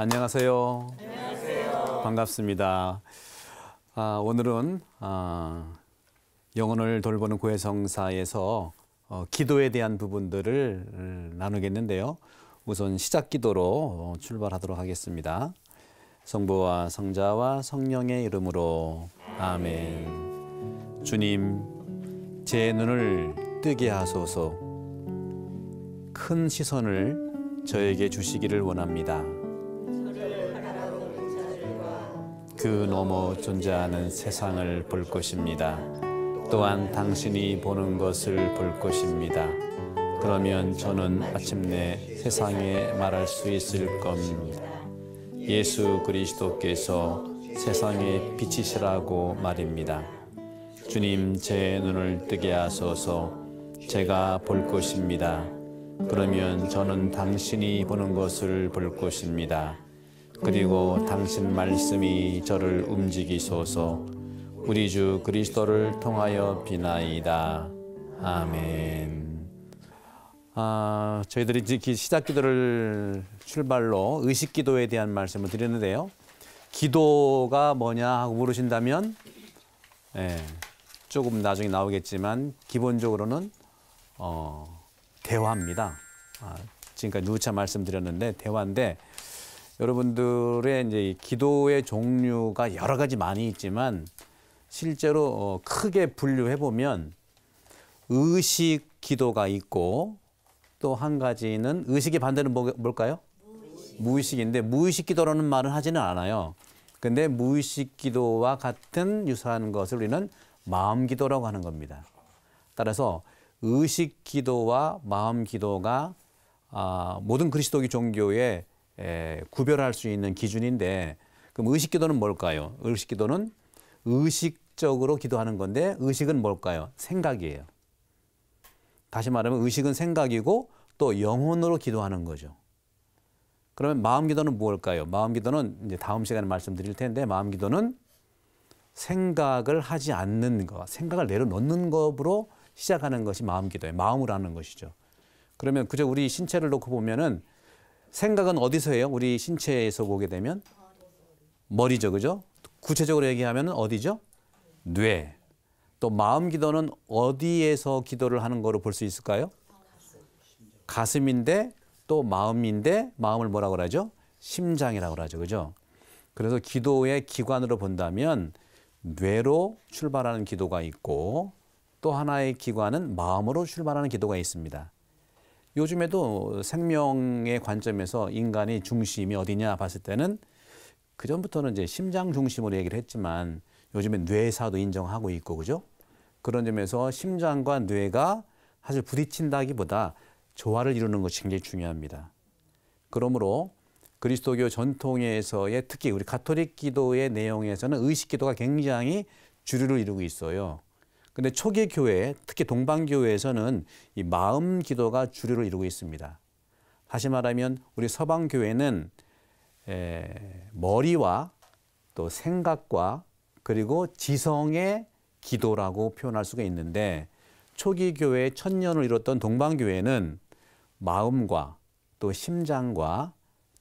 안녕하세요. 안녕하세요. 반갑습니다. 오늘은 영혼을 돌보는 구해성사에서 기도에 대한 부분들을 나누겠는데요. 우선 시작 기도로 출발하도록 하겠습니다. 성부와 성자와 성령의 이름으로 아멘. 주님, 제 눈을 뜨게 하소서. 큰 시선을 저에게 주시기를 원합니다. 그 너머 존재하는 세상을 볼 것입니다. 또한 당신이 보는 것을 볼 것입니다. 그러면 저는 마침내 세상에 말할 수 있을 겁니다. 예수 그리스도께서 세상의 빛이시라고 말입니다. 주님, 제 눈을 뜨게 하소서. 제가 볼 것입니다. 그러면 저는 당신이 보는 것을 볼 것입니다. 그리고 당신 말씀이 저를 움직이소서. 우리 주 그리스도를 통하여 비나이다. 아멘. 저희들이 이제 시작 기도를 출발로 의식 기도에 대한 말씀을 드렸는데요. 기도가 뭐냐 하고 물으신다면 조금 나중에 나오겠지만 기본적으로는 대화입니다. 지금까지 누차 말씀드렸는데 대화인데, 여러분들의 이제 기도의 종류가 여러 가지 많이 있지만 실제로 크게 분류해 보면 의식 기도가 있고, 또 한 가지는 의식의 반대는 뭘까요? 무의식인데 무의식 기도라는 말은 하지는 않아요. 근데 무의식 기도와 같은 유사한 것을 우리는 마음 기도라고 하는 겁니다. 따라서 의식 기도와 마음 기도가 모든 그리스도교 종교의 구별할 수 있는 기준인데, 그럼 의식 기도는 뭘까요? 의식 기도는 의식적으로 기도하는 건데, 의식은 뭘까요? 생각이에요. 다시 말하면 의식은 생각이고 또 영혼으로 기도하는 거죠. 그러면 마음 기도는 뭘까요? 마음 기도는 이제 다음 시간에 말씀드릴 텐데, 마음 기도는 생각을 하지 않는 것, 생각을 내려놓는 것으로 시작하는 것이 마음 기도예요. 마음으로 하는 것이죠. 그러면 그저 우리 신체를 놓고 보면은 생각은 어디서 해요? 우리 신체에서 보게 되면 머리죠, 그죠? 구체적으로 얘기하면 어디죠? 뇌. 또 마음 기도는 어디에서 기도를 하는 거로 볼 수 있을까요? 가슴인데 또 마음인데, 마음을 뭐라고 그러죠? 심장이라고 그러죠, 그죠? 그래서 기도의 기관으로 본다면 뇌로 출발하는 기도가 있고, 또 하나의 기관은 마음으로 출발하는 기도가 있습니다. 요즘에도 생명의 관점에서 인간의 중심이 어디냐 봤을 때는, 그전부터는 이제 심장 중심으로 얘기를 했지만 요즘엔 뇌사도 인정하고 있고, 그죠? 그런 점에서 심장과 뇌가 사실 부딪힌다기보다 조화를 이루는 것이 굉장히 중요합니다. 그러므로 그리스도교 전통에서의, 특히 우리 가톨릭 기도의 내용에서는 의식 기도가 굉장히 주류를 이루고 있어요. 근데 초기 교회, 특히 동방교회에서는 이 마음 기도가 주류를 이루고 있습니다. 다시 말하면 우리 서방 교회는 머리와 또 생각과 그리고 지성의 기도라고 표현할 수가 있는데, 초기 교회의 천년을 이뤘던 동방교회는 마음과 또 심장과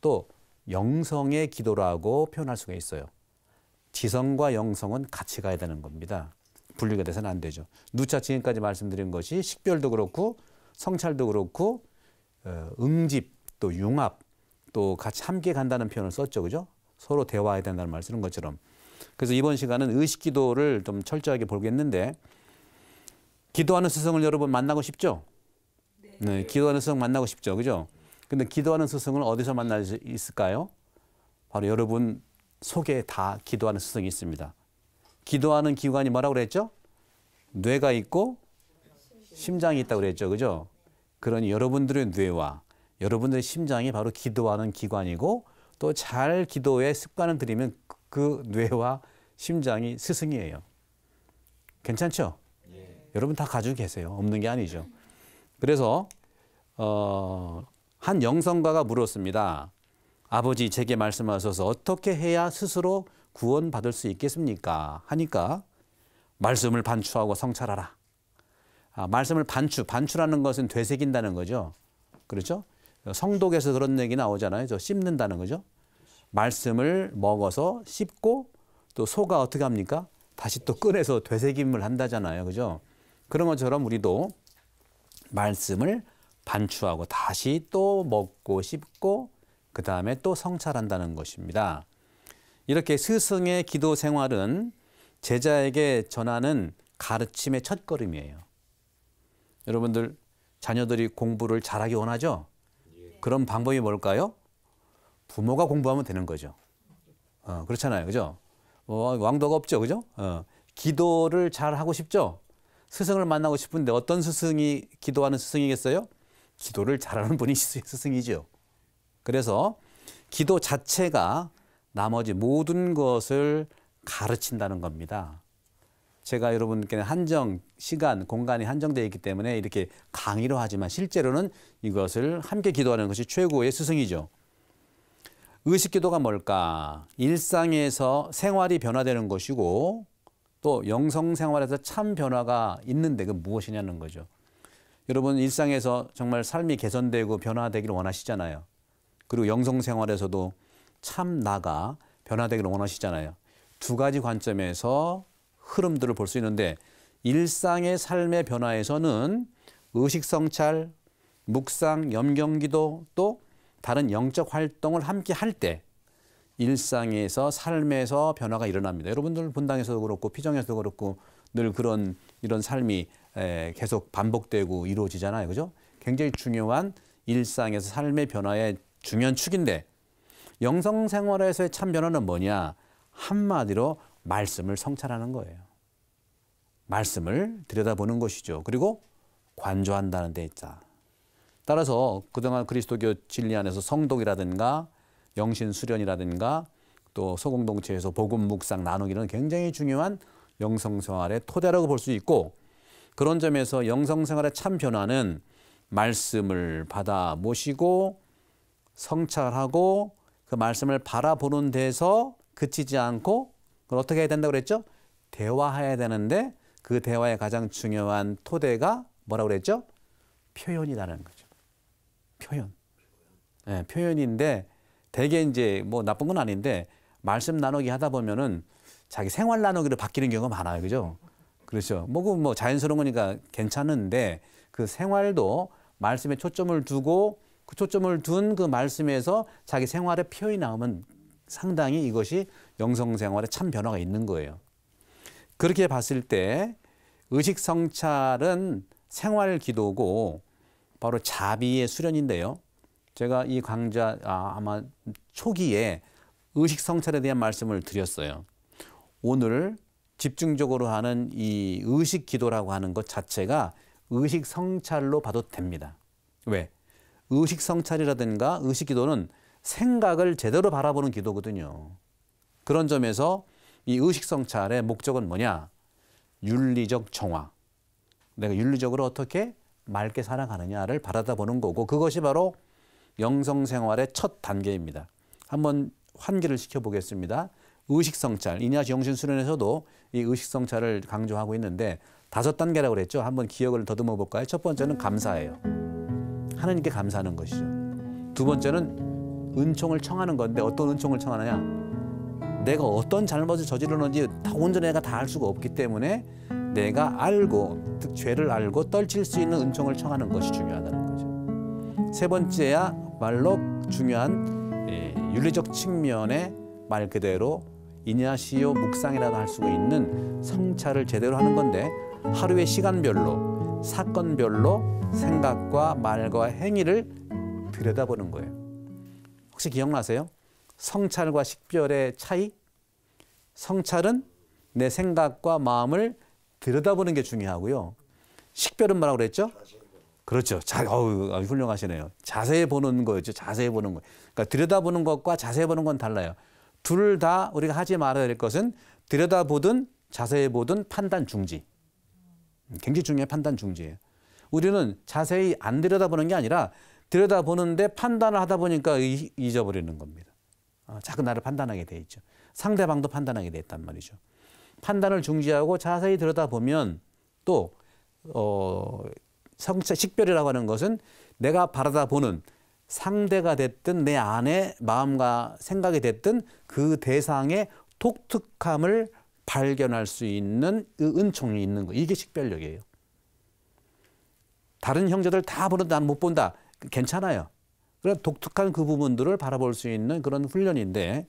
또 영성의 기도라고 표현할 수가 있어요. 지성과 영성은 같이 가야 되는 겁니다. 분리가 돼서는 안 되죠. 누차 지금까지 말씀드린 것이 식별도 그렇고 성찰도 그렇고 응집 또 융합 또 같이 함께 간다는 표현을 썼죠, 그죠? 서로 대화해야 된다는 말 쓰는 것처럼. 그래서 이번 시간은 의식 기도를 좀 철저하게 보겠는데, 기도하는 스승을 여러분 만나고 싶죠? 네, 기도하는 스승 만나고 싶죠, 그죠? 근데 기도하는 스승을 어디서 만날 수 있을까요? 바로 여러분 속에 다 기도하는 스승이 있습니다. 기도하는 기관이 뭐라고 그랬죠? 뇌가 있고 심장이 있다고 그랬죠, 그죠? 그러니 여러분들의 뇌와 여러분들의 심장이 바로 기도하는 기관이고, 또 잘 기도의 습관을 들이면 그 뇌와 심장이 스승이에요. 괜찮죠? 여러분 다 가지고 계세요. 없는 게 아니죠. 그래서 한 영성가가 물었습니다. 아버지, 제게 말씀하셔서 어떻게 해야 스스로 구원받을 수 있겠습니까? 하니까 말씀을 반추하고 성찰하라. 말씀을 반추라는 것은 되새긴다는 거죠. 그렇죠? 성독에서 그런 얘기 나오잖아요. 저 씹는다는 거죠. 말씀을 먹어서 씹고 또 소가 어떻게 합니까? 다시 또 꺼내서 되새김을 한다잖아요. 그죠? 그런 것처럼 우리도 말씀을 반추하고 다시 또 먹고 씹고 그 다음에 또 성찰한다는 것입니다. 이렇게 스승의 기도 생활은 제자에게 전하는 가르침의 첫걸음이에요. 여러분들 자녀들이 공부를 잘하기 원하죠? 그런 방법이 뭘까요? 부모가 공부하면 되는 거죠. 그렇잖아요. 그죠? 왕도가 없죠. 그죠? 기도를 잘 하고 싶죠? 스승을 만나고 싶은데 어떤 스승이 기도하는 스승이겠어요? 기도를 잘하는 분이 스승이죠. 그래서 기도 자체가 나머지 모든 것을 가르친다는 겁니다. 제가 여러분께는 시간, 공간이 한정되어 있기 때문에 이렇게 강의로 하지만 실제로는 이것을 함께 기도하는 것이 최고의 스승이죠. 의식기도가 뭘까? 일상에서 생활이 변화되는 것이고 또 영성생활에서 참 변화가 있는데 그 무엇이냐는 거죠. 여러분 일상에서 정말 삶이 개선되고 변화되기를 원하시잖아요. 그리고 영성생활에서도 참 나가 변화되기를 원하시잖아요. 두 가지 관점에서 흐름들을 볼 수 있는데 일상의 삶의 변화에서는 의식성찰, 묵상, 염경기도 또 다른 영적 활동을 함께 할 때 일상에서 삶에서 변화가 일어납니다. 여러분들 분당에서도 그렇고 피정에서도 그렇고 늘 이런 삶이 계속 반복되고 이루어지잖아요. 그죠? 굉장히 중요한 일상에서 삶의 변화의 중요한 축인데 영성생활에서의 참 변화는 뭐냐? 한마디로 말씀을 성찰하는 거예요. 말씀을 들여다보는 것이죠. 그리고 관조한다는 데 있다. 따라서 그동안 그리스도교 진리 안에서 성독이라든가 영신 수련이라든가 또 소공동체에서 복음 묵상 나누기는 굉장히 중요한 영성생활의 토대라고 볼 수 있고 그런 점에서 영성생활의 참 변화는 말씀을 받아 모시고 성찰하고 그 말씀을 바라보는 데서 그치지 않고 그걸 어떻게 해야 된다고 그랬죠? 대화해야 되는데 그 대화의 가장 중요한 토대가 뭐라고 그랬죠? 표현이라는 거죠. 표현. 네, 표현인데 대개 이제 뭐 나쁜 건 아닌데 말씀 나누기 하다 보면은 자기 생활 나누기로 바뀌는 경우가 많아요. 그죠? 그렇죠. 뭐 자연스러운 거니까 괜찮은데 그 생활도 말씀에 초점을 두고 그 초점을 둔 그 말씀에서 자기 생활의 표현이 나오면 상당히 이것이 영성생활에 참 변화가 있는 거예요. 그렇게 봤을 때 의식성찰은 생활기도고 바로 자비의 수련인데요. 제가 이 강좌 아마 초기에 의식성찰에 대한 말씀을 드렸어요. 오늘 집중적으로 하는 이 의식기도라고 하는 것 자체가 의식성찰로 봐도 됩니다. 왜? 의식성찰이라든가 의식기도는 생각을 제대로 바라보는 기도거든요. 그런 점에서 이 의식성찰의 목적은 뭐냐? 윤리적 정화. 내가 윤리적으로 어떻게 맑게 살아가느냐를 바라다보는 거고 그것이 바로 영성생활의 첫 단계입니다. 한번 환기를 시켜보겠습니다. 의식성찰, 이냐시 영신수련에서도 이 의식성찰을 강조하고 있는데 5단계라고 그랬죠. 한번 기억을 더듬어 볼까요? 첫 번째는 감사예요. 하나님께 감사하는 것이죠. 두 번째는 은총을 청하는 건데 어떤 은총을 청하느냐? 내가 어떤 잘못을 저지르는지 온전히 내가 다 알 수가 없기 때문에 내가 알고, 즉 죄를 알고 떨칠 수 있는 은총을 청하는 것이 중요하다는 거죠. 세 번째야말로 중요한 윤리적 측면의 말 그대로 이냐시오 묵상이라도 할 수 있는 성찰을 제대로 하는 건데 하루의 시간별로 사건별로 생각과 말과 행위를 들여다보는 거예요. 혹시 기억나세요? 성찰과 식별의 차이? 성찰은 내 생각과 마음을 들여다보는 게 중요하고요. 식별은 뭐라고 그랬죠? 그렇죠. 훌륭하시네요. 자세히 보는 거였죠. 자세히 보는 거. 그러니까 들여다보는 것과 자세히 보는 건 달라요. 둘 다 우리가 하지 말아야 될 것은 들여다보든 자세히 보든 판단 중지. 굉장히 중요한 판단 중지예요. 우리는 자세히 안 들여다보는 게 아니라 들여다보는데 판단을 하다 보니까 잊어버리는 겁니다. 자꾸 나를 판단하게 돼 있죠. 상대방도 판단하게 돼 있단 말이죠. 판단을 중지하고 자세히 들여다보면 또 성찰, 식별이라고 하는 것은 내가 바라다보는 상대가 됐든 내 안에 마음과 생각이 됐든 그 대상의 독특함을 발견할 수 있는 은총이 있는 거. 이게 식별력이에요. 다른 형제들 다 보는데 난 못 본다. 괜찮아요. 그런 독특한 그 부분들을 바라볼 수 있는 그런 훈련인데,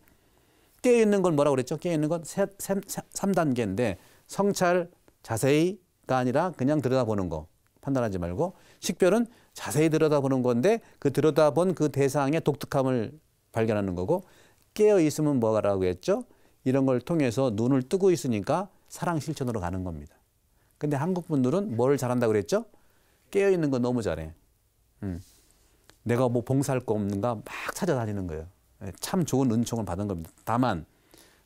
깨어있는 건 뭐라고 그랬죠? 깨어있는 건 3단계인데 성찰 자세히가 아니라 그냥 들여다보는 거. 판단하지 말고, 식별은 자세히 들여다보는 건데 그 들여다본 그 대상의 독특함을 발견하는 거고, 깨어있으면 뭐라고 했죠? 이런 걸 통해서 눈을 뜨고 있으니까 사랑 실천으로 가는 겁니다. 근데 한국 분들은 뭘 잘한다고 그랬죠? 깨어있는 거 너무 잘해. 내가 뭐 봉사할 거 없는가 막 찾아다니는 거예요. 참 좋은 은총을 받은 겁니다. 다만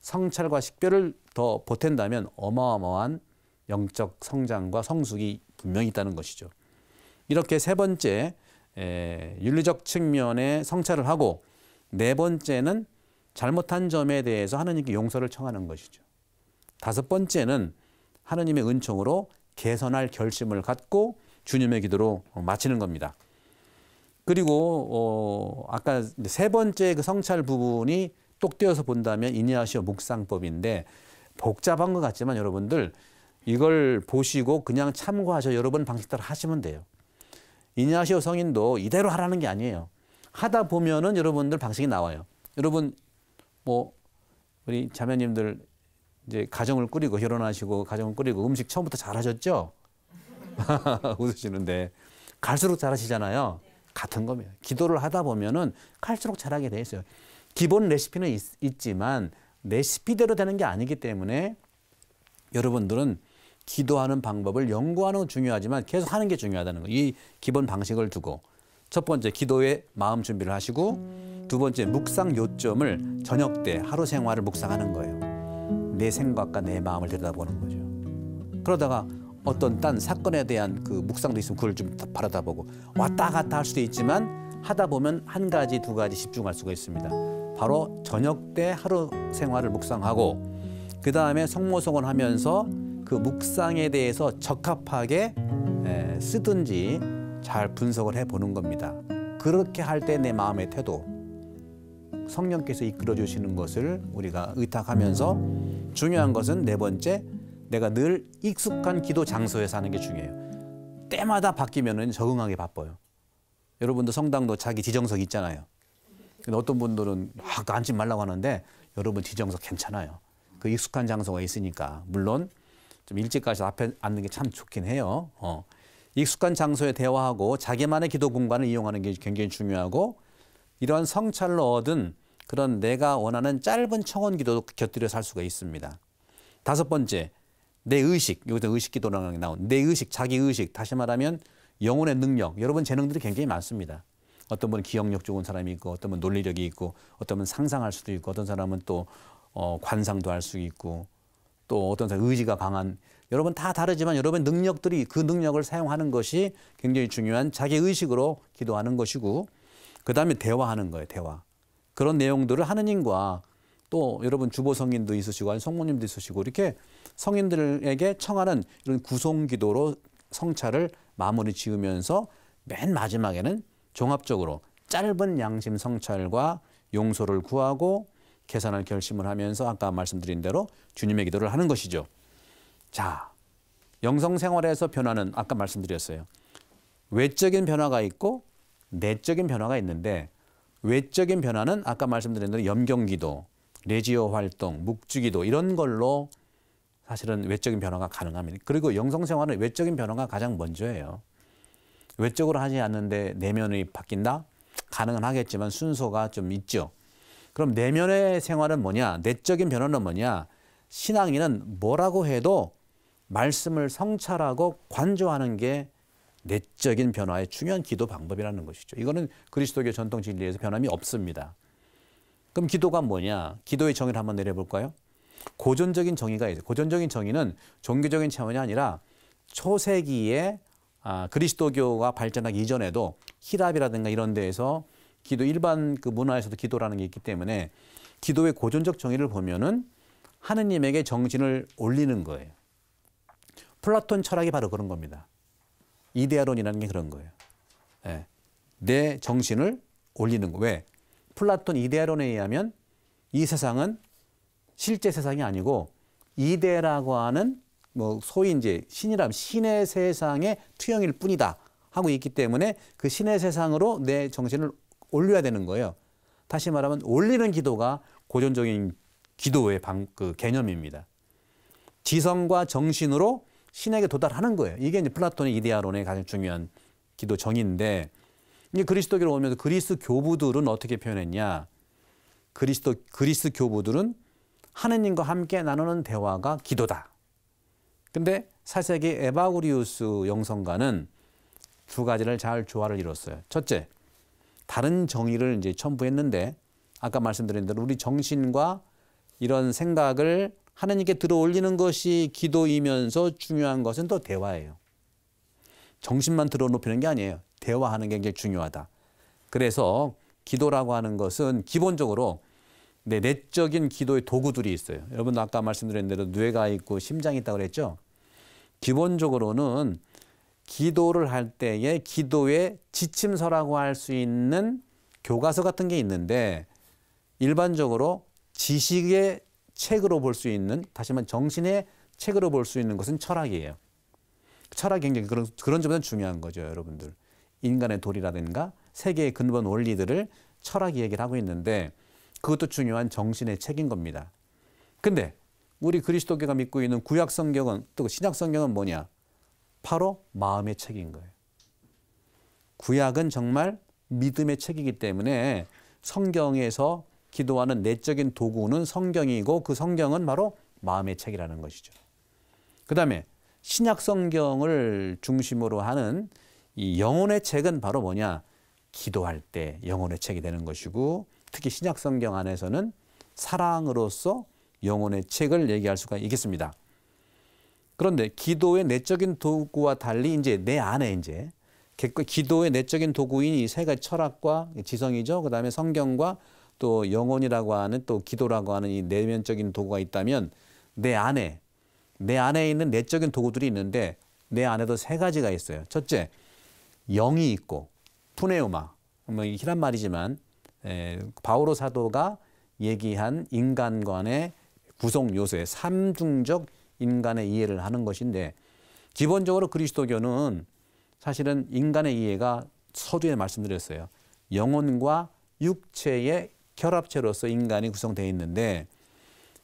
성찰과 식별을 더 보탠다면 어마어마한 영적 성장과 성숙이 분명히 있다는 것이죠. 이렇게 세 번째 윤리적 측면의 성찰을 하고, 네 번째는 잘못한 점에 대해서 하나님께 용서를 청하는 것이죠. 다섯 번째는 하나님의 은총으로 개선할 결심을 갖고 주님의 기도로 마치는 겁니다. 그리고 아까 세 번째 그 성찰 부분이 똑 떼어서 본다면 이니아시오 묵상법인데, 복잡한 것 같지만 여러분들 이걸 보시고 그냥 참고하셔 여러분 방식대로 하시면 돼요. 이니아시오 성인도 이대로 하라는 게 아니에요. 하다 보면은 여러분들 방식이 나와요. 여러분 뭐 우리 자매님들 이제 가정을 꾸리고 결혼하시고 가정을 꾸리고 음식 처음부터 잘하셨죠? 웃으시는데 갈수록 잘하시잖아요. 같은 겁니다. 기도를 하다 보면은 갈수록 잘하게 돼 있어요. 기본 레시피는 있지만 레시피대로 되는 게 아니기 때문에 여러분들은 기도하는 방법을 연구하는 건 중요하지만 계속 하는 게 중요하다는 거예요. 이 기본 방식을 두고 첫 번째 기도에 마음 준비를 하시고, 두 번째 묵상 요점을 저녁 때 하루 생활을 묵상하는 거예요. 내 생각과 내 마음을 들여다보는 거죠. 그러다가 어떤 딴 사건에 대한 그 묵상도 있으면 그걸 좀 바라다보고 왔다 갔다 할 수도 있지만 하다 보면 한 가지 두 가지 집중할 수가 있습니다. 바로 저녁 때 하루 생활을 묵상하고, 그 다음에 성모성을 하면서 그 묵상에 대해서 적합하게 쓰든지 잘 분석을 해보는 겁니다. 그렇게 할 때 내 마음의 태도, 성령께서 이끌어 주시는 것을 우리가 의탁하면서, 중요한 것은 네 번째, 내가 늘 익숙한 기도 장소에서 하는 게 중요해요. 때마다 바뀌면 적응하기 바빠요. 여러분도 성당도 자기 지정석 있잖아요. 근데 어떤 분들은 앉지 말라고 하는데 여러분 지정석 괜찮아요. 그 익숙한 장소가 있으니까. 물론 좀 일찍 가서 앞에 앉는 게 참 좋긴 해요. 익숙한 장소에 대화하고 자기만의 기도 공간을 이용하는 게 굉장히 중요하고, 이러한 성찰로 얻은 그런 내가 원하는 짧은 청원 기도도 곁들여서 할 수가 있습니다. 다섯 번째, 내 의식, 여기서 의식 기도라는 게 나온 내 의식, 자기 의식, 다시 말하면 영혼의 능력. 여러분 재능들이 굉장히 많습니다. 어떤 분은 기억력 좋은 사람이 있고, 어떤 분은 논리력이 있고, 어떤 분은 상상할 수도 있고, 어떤 사람은 또 관상도 할 수 있고, 또 어떤 사람 의지가 강한, 여러분 다 다르지만 여러분 능력들이, 그 능력을 사용하는 것이 굉장히 중요한 자기 의식으로 기도하는 것이고, 그 다음에 대화하는 거예요. 대화. 그런 내용들을 하느님과, 또 여러분 주보 성인도 있으시고 아니 성모님도 있으시고 이렇게 성인들에게 청하는 이런 구송 기도로 성찰을 마무리 지으면서 맨 마지막에는 종합적으로 짧은 양심 성찰과 용서를 구하고 개선할 결심을 하면서 아까 말씀드린 대로 주님의 기도를 하는 것이죠. 자, 영성 생활에서 변화는 아까 말씀드렸어요. 외적인 변화가 있고 내적인 변화가 있는데, 외적인 변화는 아까 말씀드린 대로 염경기도, 레지오 활동, 묵주기도 이런 걸로 사실은 외적인 변화가 가능합니다. 그리고 영성 생활은 외적인 변화가 가장 먼저예요. 외적으로 하지 않는데 내면이 바뀐다? 가능은 하겠지만 순서가 좀 있죠. 그럼 내면의 생활은 뭐냐? 내적인 변화는 뭐냐? 신앙인은 뭐라고 해도 말씀을 성찰하고 관조하는 게 내적인 변화의 중요한 기도 방법이라는 것이죠. 이거는 그리스도교 전통 진리에서 변함이 없습니다. 그럼 기도가 뭐냐? 기도의 정의를 한번 내려볼까요? 고전적인 정의가 있어요. 고전적인 정의는 종교적인 차원이 아니라 초세기에 그리스도교가 발전하기 이전에도 히랍이라든가 이런 데에서 기도, 일반 그 문화에서도 기도라는 게 있기 때문에 기도의 고전적 정의를 보면은 하느님에게 정신을 올리는 거예요. 플라톤 철학이 바로 그런 겁니다. 이데아론이라는 게 그런 거예요. 네. 내 정신을 올리는 거. 왜? 플라톤 이데아론에 의하면 이 세상은 실제 세상이 아니고 이데라고 하는 뭐 소위 이제 신이라면 신의 세상의 투영일 뿐이다 하고 있기 때문에 그 신의 세상으로 내 정신을 올려야 되는 거예요. 다시 말하면 올리는 기도가 고전적인 기도의 그 개념입니다. 지성과 정신으로 신에게 도달하는 거예요. 이게 이제 플라톤의 이데아론의 가장 중요한 기도 정의인데, 이제 그리스도교로 오면서 그리스 교부들은 어떻게 표현했냐? 그리스 교부들은 하느님과 함께 나누는 대화가 기도다. 근데 4세기 에바구리우스 영성가는 두 가지를 잘 조화를 이뤘어요. 첫째, 다른 정의를 이제 첨부했는데, 아까 말씀드린 대로 우리 정신과 이런 생각을 하느님께 들어 올리는 것이 기도이면서 중요한 것은 또 대화예요. 정신만 들어 높이는 게 아니에요. 대화하는 게 굉장히 중요하다. 그래서 기도라고 하는 것은 기본적으로 내적인 기도의 도구들이 있어요. 여러분 아까 말씀드린 대로 뇌가 있고 심장이 있다고 그랬죠. 기본적으로는 기도를 할 때에 기도의 지침서라고 할 수 있는 교과서 같은 게 있는데, 일반적으로 지식의 책으로 볼 수 있는, 다시 말하면 정신의 책으로 볼 수 있는 것은 철학이에요. 철학이 굉장히 그런 점에서 중요한 거죠, 여러분들. 인간의 도리라든가 세계의 근본 원리들을 철학이 얘기를 하고 있는데, 그것도 중요한 정신의 책인 겁니다. 근데 우리 그리스도교가 믿고 있는 구약 성경은, 또 신약 성경은 뭐냐? 바로 마음의 책인 거예요. 구약은 정말 믿음의 책이기 때문에 성경에서 기도하는 내적인 도구는 성경이고, 그 성경은 바로 마음의 책이라는 것이죠. 그 다음에 신약 성경을 중심으로 하는 이 영혼의 책은 바로 뭐냐? 기도할 때 영혼의 책이 되는 것이고, 특히 신약 성경 안에서는 사랑으로서 영혼의 책을 얘기할 수가 있겠습니다. 그런데 기도의 내적인 도구와 달리 이제 내 안에 이제 기도의 내적인 도구인 이 세 가지 철학과 지성이죠. 그 다음에 성경과 또 영혼이라고 하는, 또 기도라고 하는 이 내면적인 도구가 있다면, 내 안에 있는 내적인 도구들이 있는데, 내 안에도 세 가지가 있어요. 첫째, 영이 있고, 푸네오마, 뭐 희란 말이지만 바오로 사도가 얘기한 인간관의 구성 요소의 삼중적 인간의 이해를 하는 것인데, 기본적으로 그리스도교는 사실은 인간의 이해가 서두에 말씀드렸어요. 영혼과 육체의 결합체로서 인간이 구성되어 있는데,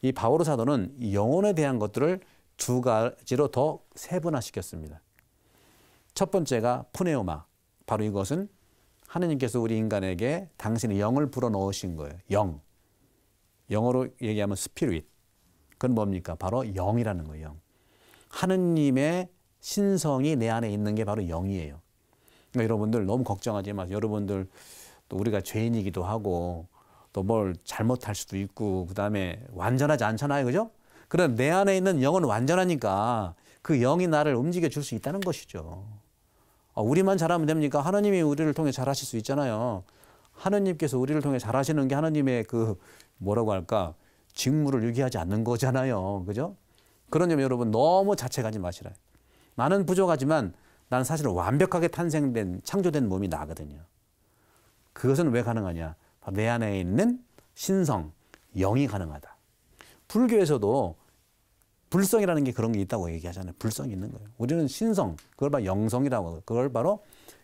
이 바오로 사도는 이 영혼에 대한 것들을 두 가지로 더 세분화시켰습니다. 첫 번째가 푸네오마, 바로 이것은 하느님께서 우리 인간에게 당신의 영을 불어넣으신 거예요. 영. 영어로 얘기하면 스피릿. 그건 뭡니까? 바로 영이라는 거예요. 영. 하느님의 신성이 내 안에 있는 게 바로 영이에요. 그러니까 여러분들 너무 걱정하지 마세요. 여러분들 또 우리가 죄인이기도 하고 또 뭘 잘못할 수도 있고, 그 다음에 완전하지 않잖아요. 그죠? 그럼 내 안에 있는 영은 완전하니까 그 영이 나를 움직여 줄 수 있다는 것이죠. 우리만 잘하면 됩니까? 하나님이 우리를 통해 잘하실 수 있잖아요. 하나님께서 우리를 통해 잘하시는 게 하나님의 그 뭐라고 할까? 직무를 유기하지 않는 거잖아요. 그죠? 그런 점 여러분 너무 자책하지 마시라. 나는 부족하지만 나는 사실은 완벽하게 탄생된, 창조된 몸이 나거든요. 그것은 왜 가능하냐? 내 안에 있는 신성, 영이 가능하다. 불교에서도 불성이라는 게 그런 게 있다고 얘기하잖아요. 불성이 있는 거예요. 우리는 신성, 그걸 바로 영성이라고 하고, 그걸 바로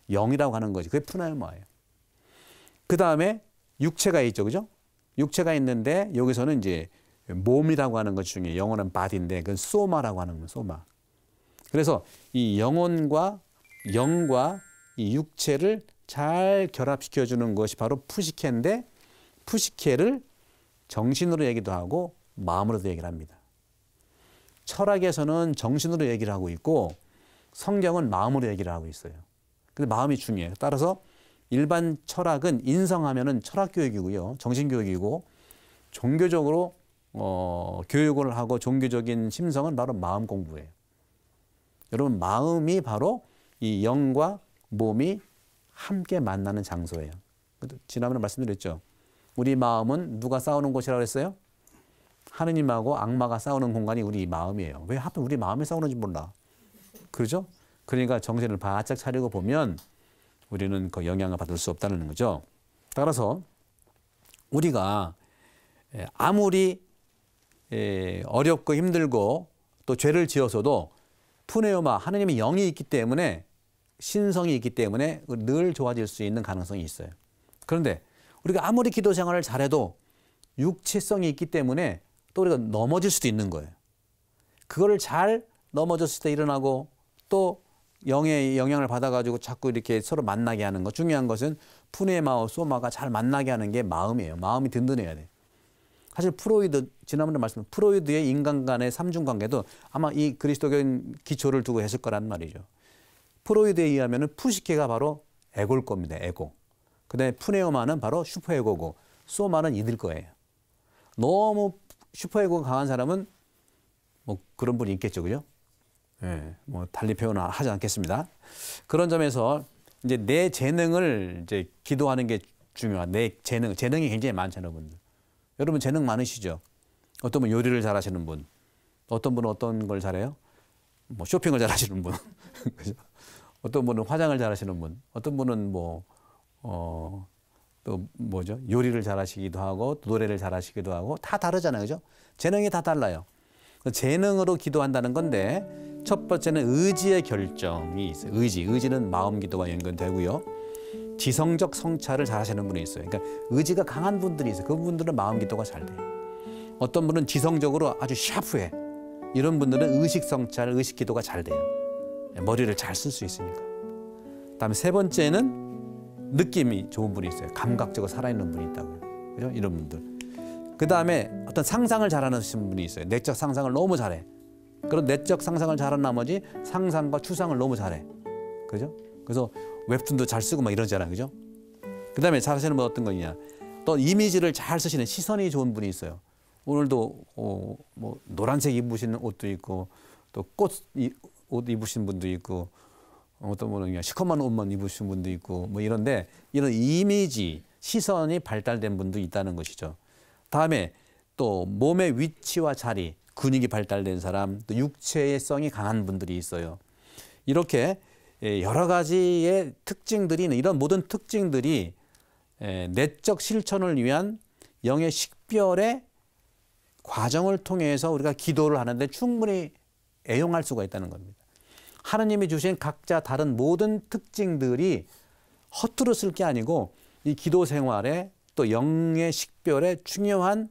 영이라고 하는 거지. 그게 푸네오마예요. 그 다음에 육체가 있죠. 그죠? 육체가 있는데 여기서는 이제 몸이라고 하는 것 중에 영어는 바디인데 그건 소마라고 하는 거예요. 소마. 그래서 이 영혼과 영과 이 육체를 잘 결합시켜주는 것이 바로 푸시케인데, 푸시케를 정신으로 얘기도 하고 마음으로도 얘기를 합니다. 철학에서는 정신으로 얘기를 하고 있고 성경은 마음으로 얘기를 하고 있어요. 근데 마음이 중요해요. 따라서 일반 철학은 인성하면은 철학 교육이고요. 정신 교육이고, 종교적으로 교육을 하고 종교적인 심성은 바로 마음 공부예요. 여러분 마음이 바로 이 영과 몸이 함께 만나는 장소예요. 지난번에 말씀드렸죠. 우리 마음은 누가 싸우는 곳이라고 했어요? 하느님하고 악마가 싸우는 공간이 우리 마음이에요. 왜 하필 우리 마음이 싸우는지 몰라. 그렇죠? 그러니까 정신을 바짝 차리고 보면 우리는 그 영향을 받을 수 없다는 거죠. 따라서 우리가 아무리 어렵고 힘들고 또 죄를 지어서도 푸네오마, 하느님의 영이 있기 때문에, 신성이 있기 때문에 늘 좋아질 수 있는 가능성이 있어요. 그런데 우리가 아무리 기도 생활을 잘해도 육체성이 있기 때문에 또 우리가 넘어질 수도 있는 거예요. 그거를 잘 넘어졌을 때 일어나고 또 영의 영향을 받아가지고 자꾸 이렇게 서로 만나게 하는 거. 중요한 것은 푸네마와 소마가 잘 만나게 하는 게 마음이에요. 마음이 든든해야 돼. 사실 프로이드, 지난번에 말씀드린 프로이드의 인간 간의 삼중관계도 아마 이 그리스도교인 기초를 두고 했을 거란 말이죠. 프로이드에 의하면 푸시케가 바로 에고일 겁니다. 에고. 그 다음에 푸네오마는 바로 슈퍼에고고 소마는 이들 거예요. 너무 슈퍼에고가 강한 사람은 뭐 그런 분이 있겠죠. 그죠? 예, 뭐 달리 표현은 하지 않겠습니다. 그런 점에서 이제 내 재능을 이제 기도하는 게 중요한, 내 재능이 굉장히 많잖아요, 여러분들. 여러분 재능 많으시죠? 어떤 분 요리를 잘하시는 분, 어떤 분은 어떤 걸 잘해요? 뭐 쇼핑을 잘하시는 분, 그죠? 어떤 분은 화장을 잘하시는 분, 어떤 분은 또 뭐죠? 요리를 잘하시기도 하고 또 노래를 잘하시기도 하고 다 다르잖아요, 그죠? 재능이 다 달라요. 재능으로 기도한다는 건데 첫 번째는 의지의 결정이 있어요. 의지는 마음 기도와 연관되고요. 지성적 성찰을 잘 하시는 분이 있어요. 그러니까 의지가 강한 분들이 있어요. 그분들은 마음 기도가 잘 돼요. 어떤 분은 지성적으로 아주 샤프해. 이런 분들은 의식 성찰, 의식 기도가 잘 돼요. 머리를 잘 쓸 수 있으니까. 그다음에 세 번째는 느낌이 좋은 분이 있어요. 감각적으로 살아있는 분이 있다고요. 그죠? 이런 분들. 그다음에 어떤 상상을 잘하는 분이 있어요. 내적 상상을 너무 잘해. 그런 내적 상상을 잘한 나머지 상상과 추상을 너무 잘해. 그죠? 그래서 웹툰도 잘 쓰고 막 이러잖아요. 그죠? 그다음에 잘하시는 분 어떤 거냐? 또 이미지를 잘 쓰시는 시선이 좋은 분이 있어요. 오늘도 뭐 노란색 입으시는 옷도 있고 또 꽃 옷 입으신 분도 있고 어떤 분은 그냥 시커먼 옷만 입으신 분도 있고 뭐 이런데 이런 이미지, 시선이 발달된 분도 있다는 것이죠. 다음에 또 몸의 위치와 자리, 근육이 발달된 사람, 또 육체의 성이 강한 분들이 있어요. 이렇게 여러 가지의 특징들이 있는 이런 모든 특징들이 내적 실천을 위한 영의 식별의 과정을 통해서 우리가 기도를 하는데 충분히 애용할 수가 있다는 겁니다. 하느님이 주신 각자 다른 모든 특징들이 허투루 쓸 게 아니고 이 기도 생활에 또 영의 식별에 중요한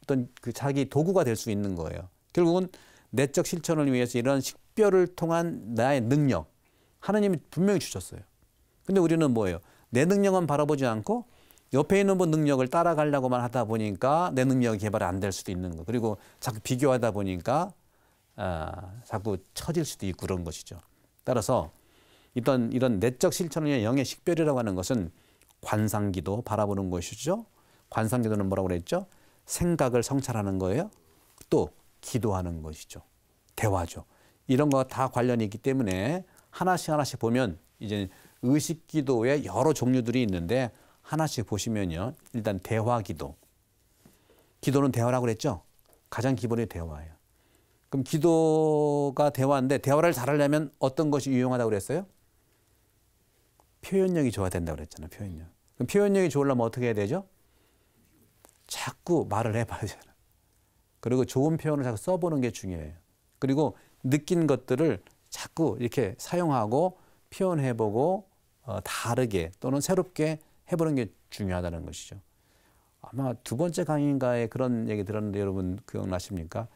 어떤 그 자기 도구가 될 수 있는 거예요. 결국은 내적 실천을 위해서 이런 식별을 통한 나의 능력, 하느님이 분명히 주셨어요. 근데 우리는 뭐예요? 내 능력은 바라보지 않고 옆에 있는 분 능력을 따라가려고만 하다 보니까 내 능력이 개발이 안 될 수도 있는 거. 그리고 자꾸 비교하다 보니까 자꾸 처질 수도 있고 그런 것이죠. 따라서 이런 내적 실천을 위한 영의 식별이라고 하는 것은 관상기도 바라보는 것이죠. 관상기도는 뭐라고 그랬죠? 생각을 성찰하는 거예요. 또 기도하는 것이죠. 대화죠. 이런 거가 다 관련이 있기 때문에 하나씩 보면 이제 의식기도의 여러 종류들이 있는데 하나씩 보시면요. 일단 대화기도. 기도는 대화라고 그랬죠? 가장 기본이 대화예요. 그럼 기도가 대화인데 대화를 잘하려면 어떤 것이 유용하다고 그랬어요? 표현력이 좋아야 된다고 그랬잖아요. 표현력. 그럼 표현력이 좋으려면 어떻게 해야 되죠? 자꾸 말을 해봐야 되잖아요. 그리고 좋은 표현을 자꾸 써보는 게 중요해요. 그리고 느낀 것들을 자꾸 이렇게 사용하고 표현해보고 다르게 또는 새롭게 해보는 게 중요하다는 것이죠. 아마 두 번째 강의인가에 그런 얘기 들었는데 여러분 기억나십니까?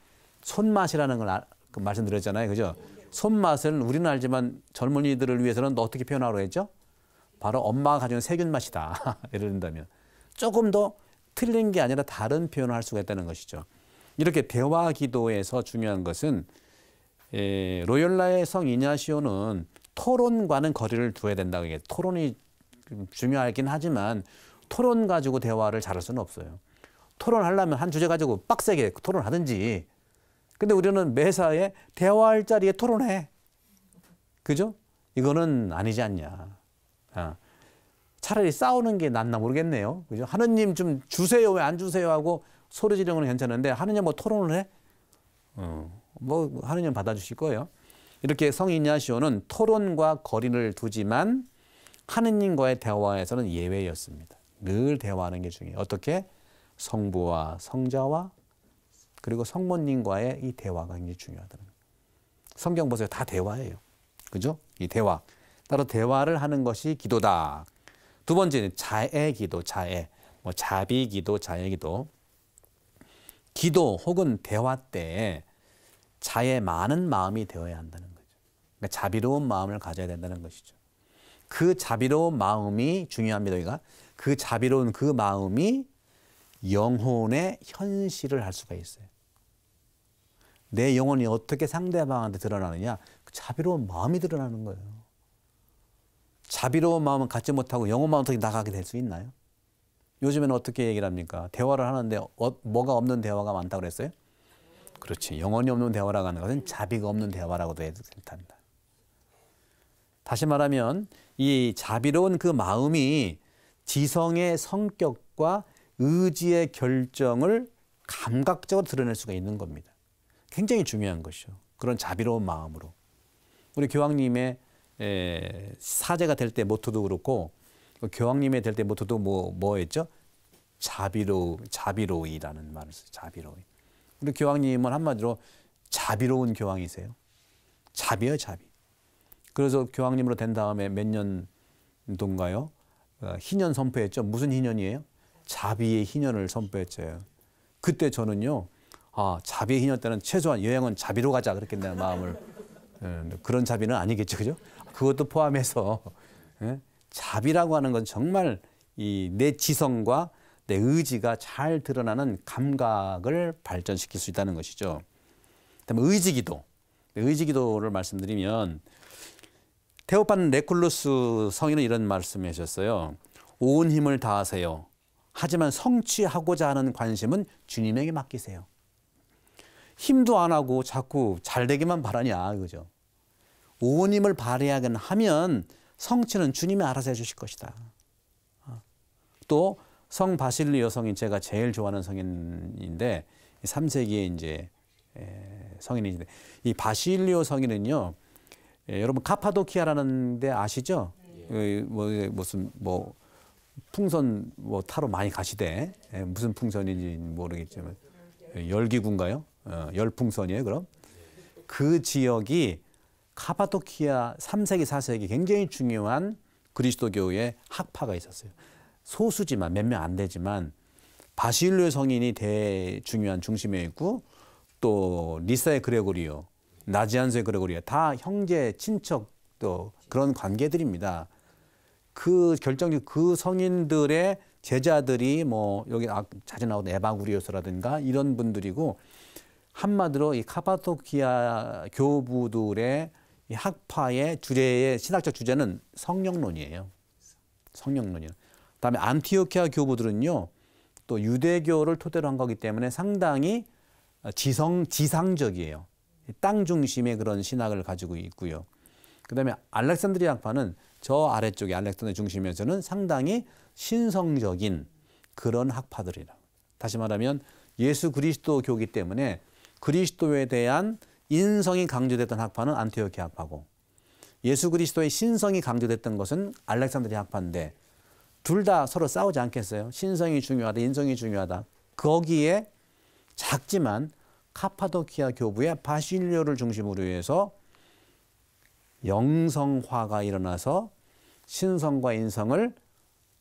손맛이라는 걸 말씀드렸잖아요. 그죠? 손맛은 우리는 알지만 젊은이들을 위해서는 어떻게 표현하라고 했죠? 바로 엄마가 가진 세균 맛이다. 예를 든다면. 조금 더 틀린 게 아니라 다른 표현을 할 수가 있다는 것이죠. 이렇게 대화 기도에서 중요한 것은 로열라의 성 이냐시오는 토론과는 거리를 두어야 된다고 얘기해요. 토론이 중요하긴 하지만 토론 가지고 대화를 잘할 수는 없어요. 토론하려면 한 주제 가지고 빡세게 토론하든지. 근데 우리는 매사에 대화할 자리에 토론해. 그죠? 이거는 아니지 않냐. 차라리 싸우는 게 낫나 모르겠네요. 그죠? 하느님 좀 주세요, 왜 안 주세요 하고 소리 지르는 건 괜찮은데 하느님 뭐 토론을 해? 뭐 하느님 받아주실 거예요. 이렇게 성 이냐시오는 토론과 거리를 두지만 하느님과의 대화에서는 예외였습니다. 늘 대화하는 게 중요해요. 어떻게? 성부와 성자와 그리고 성모님과의 이 대화가 굉장히 중요하다는 거예요. 성경 보세요. 다 대화예요. 그죠? 이 대화. 따로 대화를 하는 것이 기도다. 두 번째는 자애 기도, 자애. 뭐 자비 기도, 자애 기도. 기도 혹은 대화 때 자애 많은 마음이 되어야 한다는 거죠. 그러니까 자비로운 마음을 가져야 된다는 것이죠. 그 자비로운 마음이 중요합니다. 우리가 그 자비로운 그 마음이 영혼의 현실을 할 수가 있어요. 내 영혼이 어떻게 상대방한테 드러나느냐? 그 자비로운 마음이 드러나는 거예요. 자비로운 마음은 갖지 못하고 영혼만 어떻게 나가게 될 수 있나요? 요즘에는 어떻게 얘기를 합니까? 대화를 하는데 뭐가 없는 대화가 많다고 그랬어요? 그렇지. 영혼이 없는 대화라고 하는 것은 자비가 없는 대화라고도 해도 된답니다. 다시 말하면 이 자비로운 그 마음이 지성의 성격과 의지의 결정을 감각적으로 드러낼 수가 있는 겁니다. 굉장히 중요한 것이죠. 그런 자비로운 마음으로. 우리 교황님의 사제가 될 때 모토도 그렇고 교황님이 될 때 모토도 뭐 했죠? 자비로이라는 말을 써요. 자비로이. 우리 교황님은 한마디로 자비로운 교황이세요. 자비요, 자비. 그래서 교황님으로 된 다음에 몇 년도인가요? 희년 선포했죠. 무슨 희년이에요? 자비의 희년을 선포했죠. 그때 저는요, 자비의 희년 때는 최소한 여행은 자비로 가자 그렇게 내 마음을 그런 자비는 아니겠죠, 그죠? 그것도 포함해서 자비라고 하는 건 정말 이 내 지성과 내 의지가 잘 드러나는 감각을 발전시킬 수 있다는 것이죠. 그다음에 의지기도. 의지기도를 말씀드리면 테오판 레쿨루스 성인은 이런 말씀을 하셨어요. 온 힘을 다하세요. 하지만 성취하고자 하는 관심은 주님에게 맡기세요. 힘도 안 하고 자꾸 잘 되기만 바라냐 이거죠. 온 힘을 발휘하긴 하면 성취는 주님이 알아서 해주실 것이다. 또 성 바실리오 성인, 제가 제일 좋아하는 성인인데 3세기에 이제 성인인데 이 바실리오 성인은요, 여러분 카파도키아라는 데 아시죠? 무슨 풍선 타러 많이 가시대. 무슨 풍선인지 모르겠지만 열기구인가요? 열풍선이에요. 그럼 그 지역이 카파도키아 3세기 4세기 굉장히 중요한 그리스도교의 학파가 있었어요. 소수지만 몇 명 안 되지만 바실리오 성인이 중요한 중심에 있고 또 리사의 그레고리오, 나지안스의 그레고리오 다 형제, 친척 또 그런 관계들입니다. 그 결정적 그 성인들의 제자들이 여기 자주 나오는 에바구리오스라든가 이런 분들이고 한마디로 이 카파도키아 교부들의 이 학파의 주제의 신학적 주제는 성령론이에요. 성령론이요. 그다음에 안티오키아 교부들은요, 또 유대교를 토대로 한 거기 때문에 상당히 지상적이에요. 땅 중심의 그런 신학을 가지고 있고요. 그다음에 알렉산드리아 학파는 저 아래쪽에 알렉산드리아 중심에서는 상당히 신성적인 그런 학파들이라. 다시 말하면 예수 그리스도교이기 때문에 그리스도에 대한 인성이 강조됐던 학파는 안티오키아 학파고 예수 그리스도의 신성이 강조됐던 것은 알렉산드리아 학파인데 둘 다 서로 싸우지 않겠어요? 신성이 중요하다, 인성이 중요하다. 거기에 작지만 카파도키아 교부의 바실리오를 중심으로 해서 영성화가 일어나서 신성과 인성을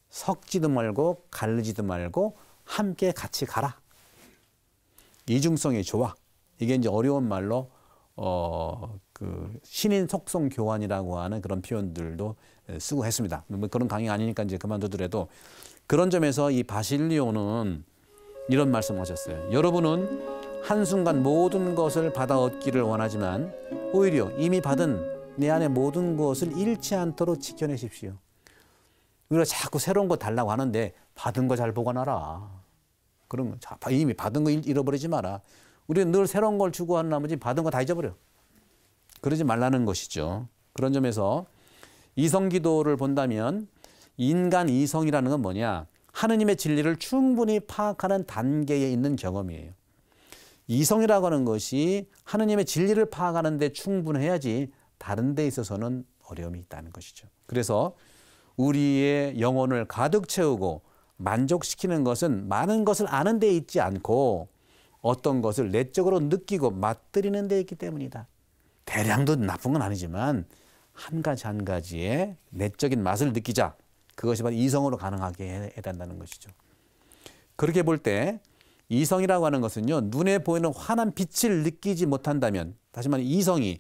섞지도 말고 가르지도 말고 함께 같이 가라. 이중성이 좋아. 이게 이제 어려운 말로 신인 속성 교환이라고 하는 그런 표현들도 쓰고 했습니다. 그런 강의가 아니니까 이제 그만두더라도 그런 점에서 이 바실리오는 이런 말씀하셨어요. 여러분은 한순간 모든 것을 받아 얻기를 원하지만 오히려 이미 받은 내 안에 모든 것을 잃지 않도록 지켜내십시오. 우리가 자꾸 새로운 거 달라고 하는데 받은 거 잘 보관하라. 그런 거 이미 받은 거 잃어버리지 마라. 우리는 늘 새로운 걸 추구하는 나머지 받은 거 다 잊어버려. 그러지 말라는 것이죠. 그런 점에서 이성기도를 본다면 인간 이성이라는 건 뭐냐? 하느님의 진리를 충분히 파악하는 단계에 있는 경험이에요. 이성이라고 하는 것이 하느님의 진리를 파악하는 데 충분해야지 다른 데 있어서는 어려움이 있다는 것이죠. 그래서 우리의 영혼을 가득 채우고 만족시키는 것은 많은 것을 아는 데 있지 않고 어떤 것을 내적으로 느끼고 맛들이는 데 있기 때문이다. 대량도 나쁜 건 아니지만 한 가지 한 가지의 내적인 맛을 느끼자. 그것이 바로 이성으로 가능하게 해야 된다는 것이죠. 그렇게 볼 때 이성이라고 하는 것은요, 눈에 보이는 환한 빛을 느끼지 못한다면, 다시 말해 이성이,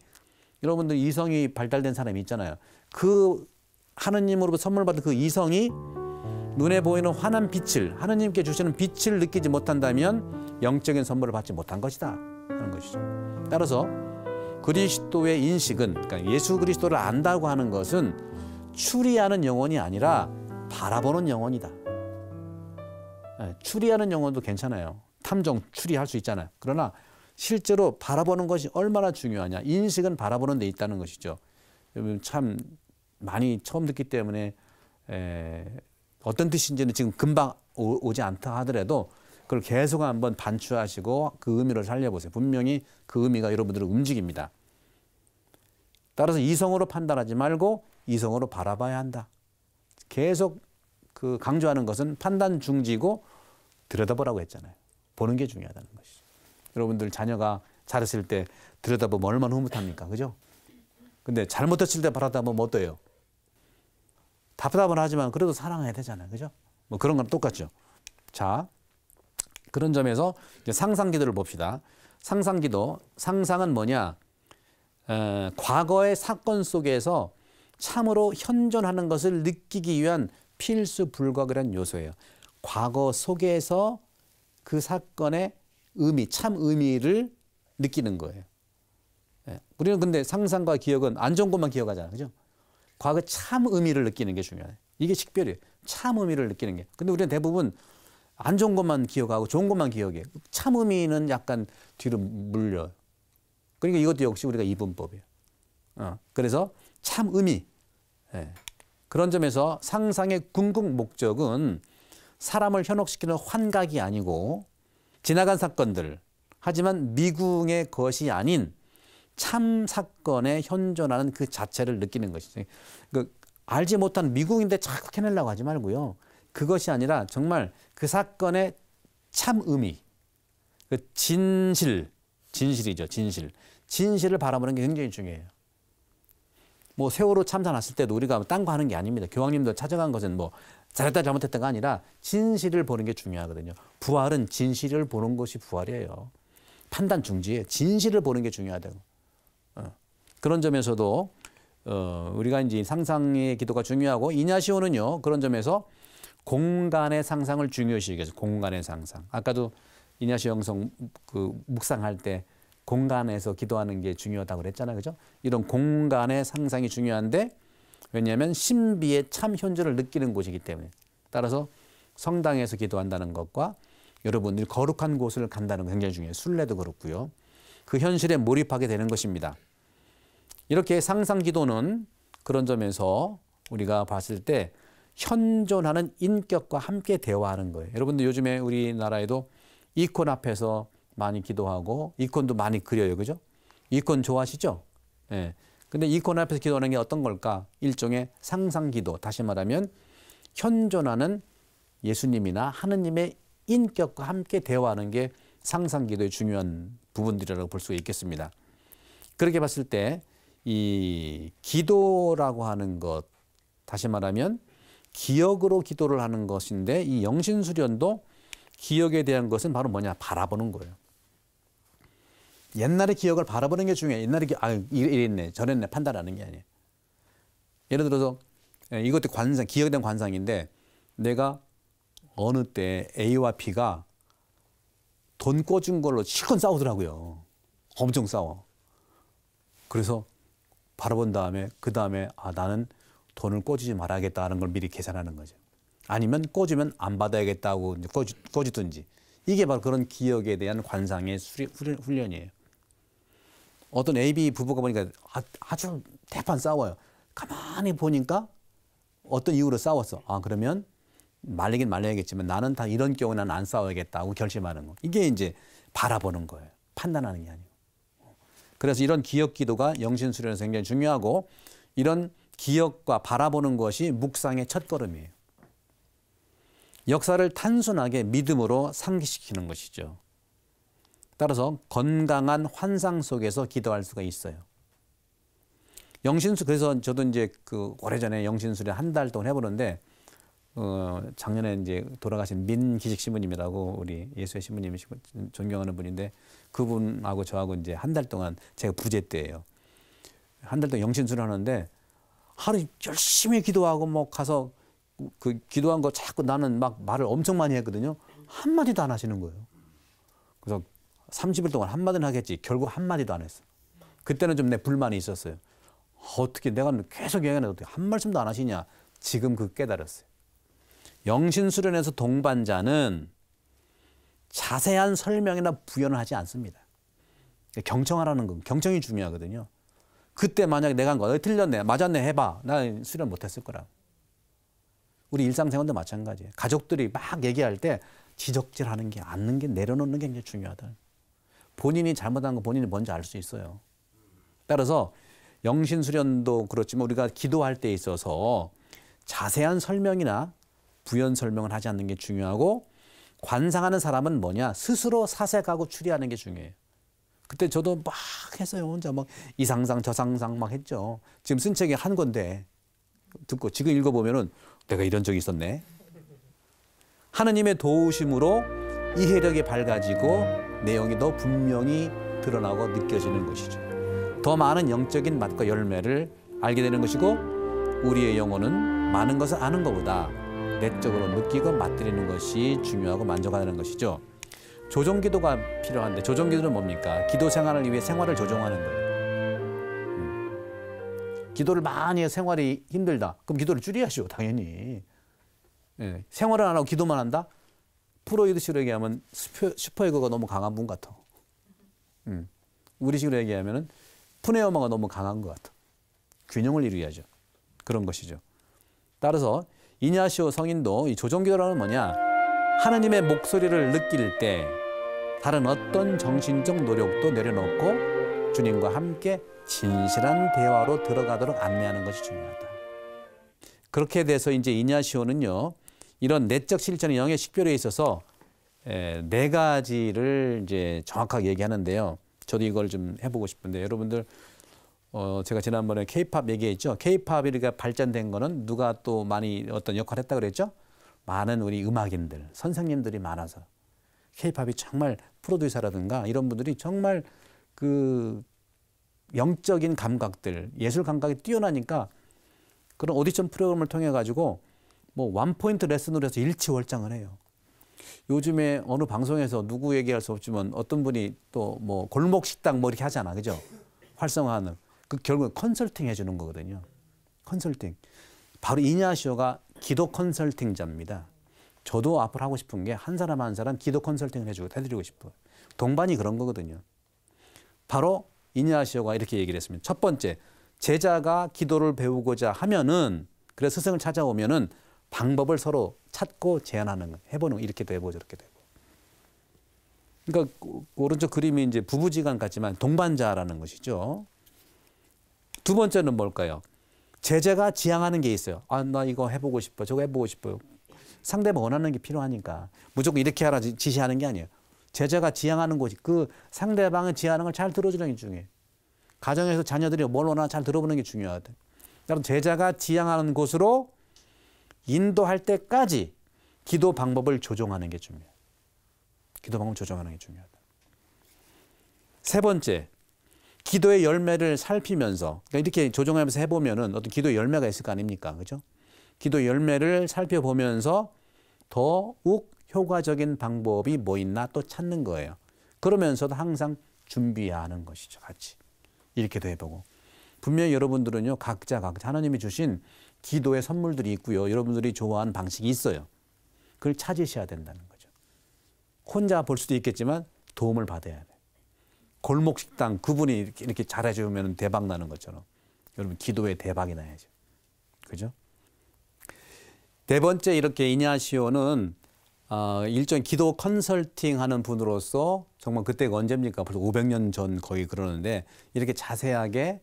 여러분들 이성이 발달된 사람이 있잖아요. 그 하느님으로부터 선물 받은 그 이성이 눈에 보이는 환한 빛을, 하느님께 주시는 빛을 느끼지 못한다면 영적인 선물을 받지 못한 것이다 하는 것이죠. 따라서 그리스도의 인식은, 그러니까 예수 그리스도를 안다고 하는 것은 추리하는 영혼이 아니라 바라보는 영혼이다. 추리하는 영혼도 괜찮아요. 탐정 추리할 수 있잖아요. 그러나 실제로 바라보는 것이 얼마나 중요하냐. 인식은 바라보는 데 있다는 것이죠. 참 많이 처음 듣기 때문에 어떤 뜻인지는 지금 금방 오지 않다 하더라도 그걸 계속 한번 반추하시고 그 의미를 살려보세요. 분명히 그 의미가 여러분들을 움직입니다. 따라서 이성으로 판단하지 말고 이성으로 바라봐야 한다. 계속 그 강조하는 것은 판단 중지고 들여다보라고 했잖아요. 보는 게 중요하다는 것이죠. 여러분들 자녀가 잘했을 때 들여다보면 얼마나 흐뭇합니까? 그죠? 근데 잘못했을 때 바라다보면 어때요? 답답은 하지만 그래도 사랑해야 되잖아요. 그죠? 뭐 그런 건 똑같죠. 자, 그런 점에서 이제 상상기도를 봅시다. 상상기도, 상상은 뭐냐? 과거의 사건 속에서 참으로 현존하는 것을 느끼기 위한 필수 불가결한 요소예요. 과거 속에서 그 사건의 의미, 참 의미를 느끼는 거예요. 우리는 근데 상상과 기억은 안 좋은 것만 기억하잖아요. 그죠? 과거 참 의미를 느끼는 게 중요해요. 이게 식별이에요. 참 의미를 느끼는 게. 근데 우리는 대부분 안 좋은 것만 기억하고 좋은 것만 기억해요. 참 의미는 약간 뒤로 물려요. 그러니까 이것도 역시 우리가 이분법이에요. 그래서 참 의미. 그런 점에서 상상의 궁극 목적은 사람을 현혹시키는 환각이 아니고 지나간 사건들, 하지만 미궁의 것이 아닌 참 사건에 현존하는 그 자체를 느끼는 것이죠. 알지 못한 미궁인데 자꾸 캐내려고 하지 말고요. 그것이 아니라 정말 그 사건의 참 의미, 그 진실이죠. 진실을 바라보는 게 굉장히 중요해요. 뭐 세월호 참사 났을 때도 우리가 딴 거 하는 게 아닙니다. 교황님도 찾아간 것은 뭐 잘했다 잘못했다가 아니라 진실을 보는 게 중요하거든요. 부활은 진실을 보는 것이 부활이에요. 판단 중지에 진실을 보는 게 중요하다고. 그런 점에서도 우리가 이제 상상의 기도가 중요하고 이냐시오는요. 그런 점에서 공간의 상상을 중요시 여겨서 공간의 상상. 아까도 이냐시오 영성 그 묵상할 때 공간에서 기도하는 게 중요하다고 그랬잖아요. 그죠? 이런 공간의 상상이 중요한데 왜냐하면 신비의 참 현존을 느끼는 곳이기 때문에. 따라서 성당에서 기도한다는 것과 여러분들이 거룩한 곳을 간다는 거 굉장히 중요해요. 순례도 그렇고요. 그 현실에 몰입하게 되는 것입니다. 이렇게 상상 기도는 그런 점에서 우리가 봤을 때 현존하는 인격과 함께 대화하는 거예요. 여러분들 요즘에 우리나라에도 이콘 앞에서 많이 기도하고 이콘도 많이 그려요. 그죠? 이콘 좋아하시죠? 예. 근데 이콘 앞에서 기도하는 게 어떤 걸까? 일종의 상상 기도. 다시 말하면 현존하는 예수님이나 하느님의 인격과 함께 대화하는 게 상상 기도의 중요한 부분들이라고 볼 수 있겠습니다. 그렇게 봤을 때 이 기도라고 하는 것, 다시 말하면 기억으로 기도를 하는 것인데 이 영신수련도 기억에 대한 것은 바로 뭐냐? 바라보는 거예요. 옛날의 기억을 바라보는 게 중요해요. 옛날에 이랬네, 저랬네 판단하는 게 아니에요. 예를 들어서 이것도 관상, 기억에 대한 관상인데 내가 어느 때 A와 B가 돈 꿔준 걸로 실컷 싸우더라고요. 엄청 싸워. 그래서 바라본 다음에 그 다음에 나는 돈을 꿔주지 말아야겠다는 걸 미리 계산하는 거죠. 아니면 꿔주면 안 받아야겠다고 꿔주든지. 이게 바로 그런 기억에 대한 관상의 훈련이에요. 어떤 A, B 부부가 보니까 아주 대판 싸워요. 가만히 보니까 어떤 이유로 싸웠어. 그러면 말리긴 말려야겠지만 나는 다 이런 경우는 나는 안 싸워야겠다고 결심하는 거. 이게 이제 바라보는 거예요. 판단하는 게 아니고. 그래서 이런 기억 기도가 영신수련에서 굉장히 중요하고 이런 기억과 바라보는 것이 묵상의 첫걸음이에요. 역사를 단순하게 믿음으로 상기시키는 것이죠. 따라서 건강한 환상 속에서 기도할 수가 있어요. 영신술, 그래서 저도 이제 그 오래전에 영신술에 한 달 동안 해보는데, 작년에 이제 돌아가신 민기식 신부님이라고 우리 예수의 신부님이시고 존경하는 분인데, 그분하고 저하고 이제 한 달 동안 제가 부재 때예요. 한 달 동안 영신술을 하는데 하루 열심히 기도하고 뭐 가서 그 기도한 거 자꾸 나는 막 말을 엄청 많이 했거든요. 한마디도 안 하시는 거예요. 그래서 30일 동안 한마디는 하겠지. 결국 한마디도 안 했어. 그때는 좀 내 불만이 있었어요. 어떻게 내가 계속 얘기하는데 어떻게 한 말씀도 안 하시냐. 지금 그 깨달았어요. 영신수련에서 동반자는 자세한 설명이나 부연을 하지 않습니다. 경청하라는 거, 경청이 중요하거든요. 그때 만약에 내가 한 거, 틀렸네, 맞았네 해봐. 나 수련 못했을 거라. 우리 일상생활도 마찬가지예요. 가족들이 막 얘기할 때 지적질하는 게, 않는 게, 내려놓는 게 굉장히 중요하다. 본인이 잘못한 거 본인이 먼저 알 수 있어요. 따라서 영신수련도 그렇지만 우리가 기도할 때 있어서 자세한 설명이나 부연 설명을 하지 않는 게 중요하고, 관상하는 사람은 뭐냐? 스스로 사색하고 추리하는 게 중요해요. 그때 저도 막 했어요. 혼자 막 이 상상 저 상상 막 했죠. 지금 쓴 책이 한 권데 듣고 지금 읽어보면은 내가 이런 적이 있었네. 하느님의 도우심으로 이해력이 밝아지고 내용이 더 분명히 드러나고 느껴지는 것이죠. 더 많은 영적인 맛과 열매를 알게 되는 것이고, 우리의 영혼은 많은 것을 아는 것보다 내적으로 느끼고 맛들이는 것이 중요하고 만족하는 것이죠. 조정기도가 필요한데, 조정기도는 뭡니까? 기도 생활을 위해 생활을 조정하는 거예요. 기도를 많이 해서 생활이 힘들다. 그럼 기도를 줄여야죠, 당연히. 예, 생활을 안 하고 기도만 한다? 프로이드식으로 얘기하면 슈퍼에고가 너무 강한 분 같아. 우리식으로 얘기하면 푸네오마가 너무 강한 것 같아. 균형을 이루어야죠. 그런 것이죠. 따라서 이냐시오 성인도 이 조정기도라는 뭐냐? 하나님의 목소리를 느낄 때 다른 어떤 정신적 노력도 내려놓고 주님과 함께 진실한 대화로 들어가도록 안내하는 것이 중요하다. 그렇게 돼서 이제 이냐시오는요, 이런 내적 실천의 영의 식별에 있어서 네 가지를 이제 정확하게 얘기하는데요. 저도 이걸 좀 해보고 싶은데, 여러분들 제가 지난번에 K-팝 얘기했죠. K-팝이 발전된 거는 누가 또 많이 어떤 역할을 했다고 그랬죠? 많은 우리 음악인들, 선생님들이 많아서. K-팝이 정말 프로듀서라든가 이런 분들이 정말 그 영적인 감각들, 예술 감각이 뛰어나니까 그런 오디션 프로그램을 통해 가지고 뭐 원포인트 레슨으로 해서 일치월장을 해요. 요즘에 어느 방송에서 누구 얘기할 수 없지만 어떤 분이 또 뭐 골목 식당 뭐 이렇게 하잖아, 그죠? 활성화하는. 그 결국은 컨설팅 해주는 거거든요. 컨설팅. 바로 이냐시오가 기도 컨설팅자입니다. 저도 앞으로 하고 싶은 게 한 사람 한 사람 기도 컨설팅을 해드리고 싶어요. 동반이 그런 거거든요. 바로 이냐시오가 이렇게 얘기를 했습니다. 첫 번째, 제자가 기도를 배우고자 하면은, 그래서 스승을 찾아오면은 방법을 서로 찾고 제안하는 거, 해보는 거, 이렇게도 해보고 저렇게도 해보고. 그러니까 오른쪽 그림이 이제 부부지간 같지만 동반자라는 것이죠. 두 번째는 뭘까요? 제자가 지향하는 게 있어요. 아, 나 이거 해보고 싶어, 저거 해보고 싶어요. 상대방 원하는 게 필요하니까 무조건 이렇게 하라 지시하는 게 아니에요. 제자가 지향하는 곳이 그 상대방의 지향하는 걸 잘 들어주는 게 중요해요. 가정에서 자녀들이 뭘 원하나 잘 들어보는 게 중요하다. 여러분, 제자가 지향하는 곳으로 인도할 때까지 기도 방법을 조정하는 게 중요해요. 기도 방법을 조정하는 게 중요하다. 세 번째, 기도의 열매를 살피면서, 그러니까 이렇게 조정하면서 해보면은 어떤 기도의 열매가 있을 거 아닙니까? 그죠? 기도의 열매를 살펴보면서 더욱 효과적인 방법이 뭐 있나 또 찾는 거예요. 그러면서도 항상 준비해야 하는 것이죠. 같이. 이렇게도 해보고. 분명히 여러분들은요, 각자 하나님이 주신 기도의 선물들이 있고요. 여러분들이 좋아하는 방식이 있어요. 그걸 찾으셔야 된다는 거죠. 혼자 볼 수도 있겠지만 도움을 받아야 돼요. 골목 식당 그분이 이렇게 잘해주면 대박 나는 것처럼 여러분 기도에 대박이 나야죠. 그죠? 네 번째, 이렇게 이냐시오는 일종 기도 컨설팅 하는 분으로서 정말 그때가 언제입니까? 벌써 500년 전 거의 그러는데 이렇게 자세하게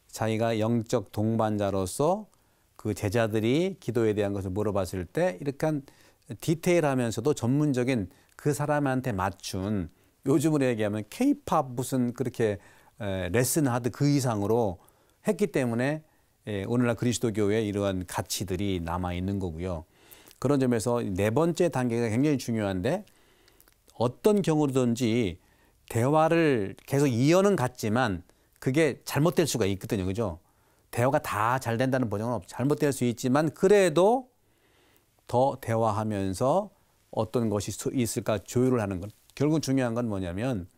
자기가 영적 동반자로서 그 제자들이 기도에 대한 것을 물어봤을 때 이렇게 디테일하면서도 전문적인 그 사람한테 맞춘, 요즘으로 얘기하면 K-팝 무슨 그렇게 레슨 하드 그 이상으로 했기 때문에 오늘날 그리스도교의 이러한 가치들이 남아 있는 거고요. 그런 점에서 네 번째 단계가 굉장히 중요한데, 어떤 경우든지 대화를 계속 이어는 갔지만 그게 잘못될 수가 있거든요. 그죠? 대화가 다 잘 된다는 보장은 없죠. 잘못될 수 있지만 그래도 더 대화하면서 어떤 것이 있을까 조율을 하는 것. 결국 중요한 건 뭐냐면,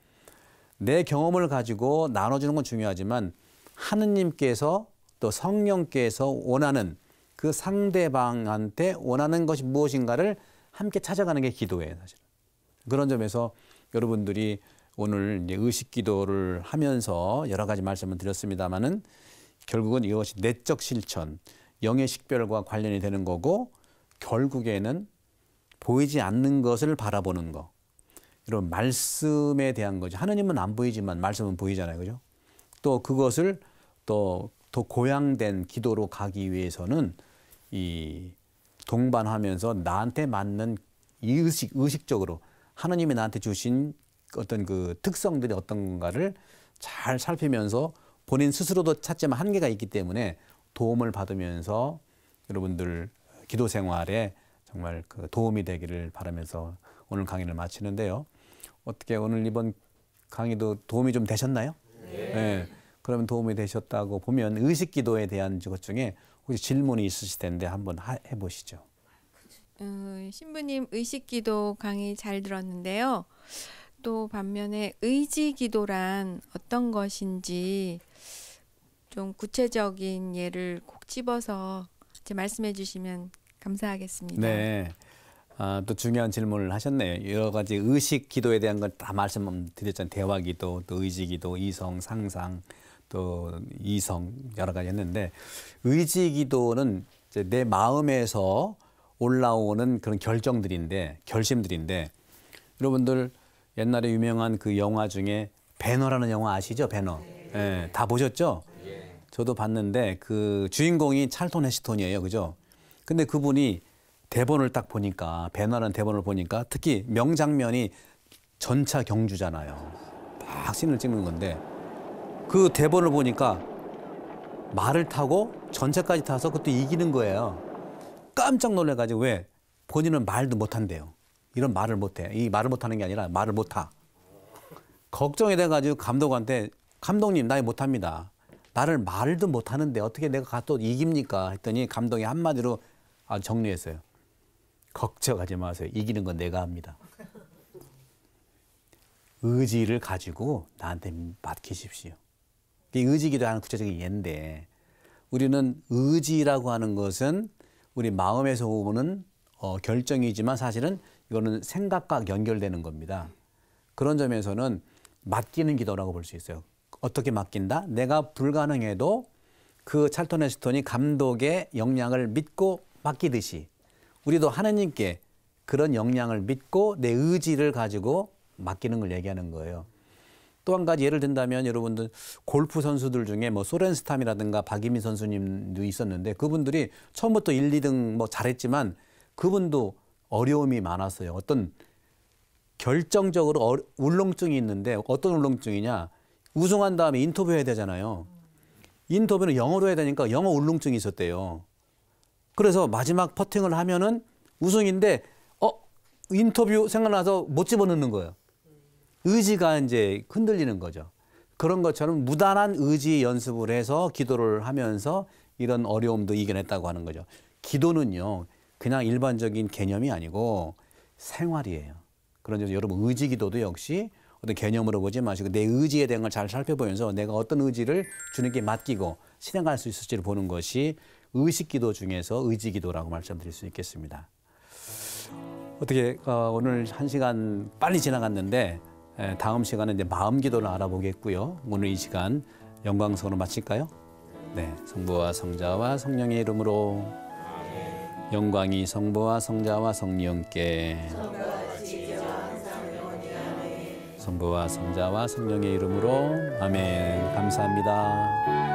내 경험을 가지고 나눠주는 건 중요하지만 하느님께서 또 성령께서 원하는 그 상대방한테 원하는 것이 무엇인가를 함께 찾아가는 게 기도예요, 사실은. 그런 점에서 여러분들이 오늘 이제 의식 기도를 하면서 여러 가지 말씀을 드렸습니다만은, 결국은 이것이 내적 실천, 영의 식별과 관련이 되는 거고, 결국에는 보이지 않는 것을 바라보는 거. 이런 말씀에 대한 거죠. 하느님은 안 보이지만 말씀은 보이잖아요. 그죠? 또 그것을 또 더 고양된 기도로 가기 위해서는 이 동반하면서 나한테 맞는 이 의식적으로 하느님이 나한테 주신 어떤 그 특성들이 어떤 건가를 잘 살피면서 본인 스스로도 찾지만 한계가 있기 때문에 도움을 받으면서 여러분들 기도 생활에 정말 그 도움이 되기를 바라면서 오늘 강의를 마치는데요. 어떻게 오늘 이번 강의도 도움이 좀 되셨나요? 네. 그러면 도움이 되셨다고 보면 의식 기도에 대한 것 중에 혹시 질문이 있으실 텐데 한번 해보시죠. 신부님 의식 기도 강의 잘 들었는데요. 또 반면에 의지 기도란 어떤 것인지 좀 구체적인 예를 콕 집어서 말씀해 주시면 감사하겠습니다. 네. 또 중요한 질문을 하셨네요. 여러 가지 의식 기도에 대한 걸 다 말씀드렸잖아요. 대화 기도, 또 의지 기도, 이성, 상상, 또 이성 여러 가지 했는데, 의지 기도는 이제 내 마음에서 올라오는 그런 결심들인데, 여러분들 옛날에 유명한 그 영화 중에 배너라는 영화 아시죠? 배너. 네, 다 보셨죠? 저도 봤는데 그 주인공이 찰톤 헤스턴이에요. 그죠? 근데 그분이 대본을 딱 보니까, 배너라는 대본을 보니까 특히 명장면이 전차 경주잖아요. 막 씬을 찍는 건데, 그 대본을 보니까 말을 타고 전차까지 타서 그것도 이기는 거예요. 깜짝 놀래가지고, 왜? 본인은 말도 못한대요. 이런 말을 못해. 이 말을 못하는 게 아니라 말을 못하. 걱정이 돼가지고 감독한테, 감독님 나 못합니다. 나를 말도 못하는데 어떻게 내가 또 이깁니까? 했더니 감독이 한마디로 정리했어요. 걱정하지 마세요. 이기는 건 내가 합니다. 의지를 가지고 나한테 맡기십시오. 의지기도 하는 구체적인 예인데, 우리는 의지라고 하는 것은 우리 마음에서 오는 결정이지만 사실은 이거는 생각과 연결되는 겁니다. 그런 점에서는 맡기는 기도라고 볼 수 있어요. 어떻게 맡긴다? 내가 불가능해도 그 찰턴 헤스턴이 감독의 역량을 믿고 맡기듯이, 우리도 하나님께 그런 역량을 믿고 내 의지를 가지고 맡기는 걸 얘기하는 거예요. 또 한 가지 예를 든다면, 여러분들 골프 선수들 중에 뭐 소렌스탐이라든가 박이민 선수님도 있었는데, 그분들이 처음부터 1, 2등 뭐 잘했지만 그분도 어려움이 많았어요. 어떤 결정적으로 울렁증이 있는데, 어떤 울렁증이냐? 우승한 다음에 인터뷰해야 되잖아요. 인터뷰는 영어로 해야 되니까 영어 울렁증이 있었대요. 그래서 마지막 퍼팅을 하면은 우승인데 인터뷰 생각나서 못 집어넣는 거예요. 의지가 이제 흔들리는 거죠. 그런 것처럼 무단한 의지 연습을 해서 기도를 하면서 이런 어려움도 이겨냈다고 하는 거죠. 기도는요, 그냥 일반적인 개념이 아니고 생활이에요. 그런 점에서 여러분 의지 기도도 역시 어떤 개념으로 보지 마시고 내 의지에 대한 걸 잘 살펴보면서 내가 어떤 의지를 주님께 맡기고 실행할 수 있을지를 보는 것이 의식 기도 중에서 의지 기도라고 말씀드릴 수 있겠습니다. 어떻게 오늘 1시간 빨리 지나갔는데, 다음 시간은 이제 마음 기도를 알아보겠고요. 오늘 이 시간 영광성으로 마칠까요? 네, 성부와 성자와 성령의 이름으로. 영광이 성부와 성자와 성령께. 성부와 성자와 성령의 이름으로. 아멘. 감사합니다.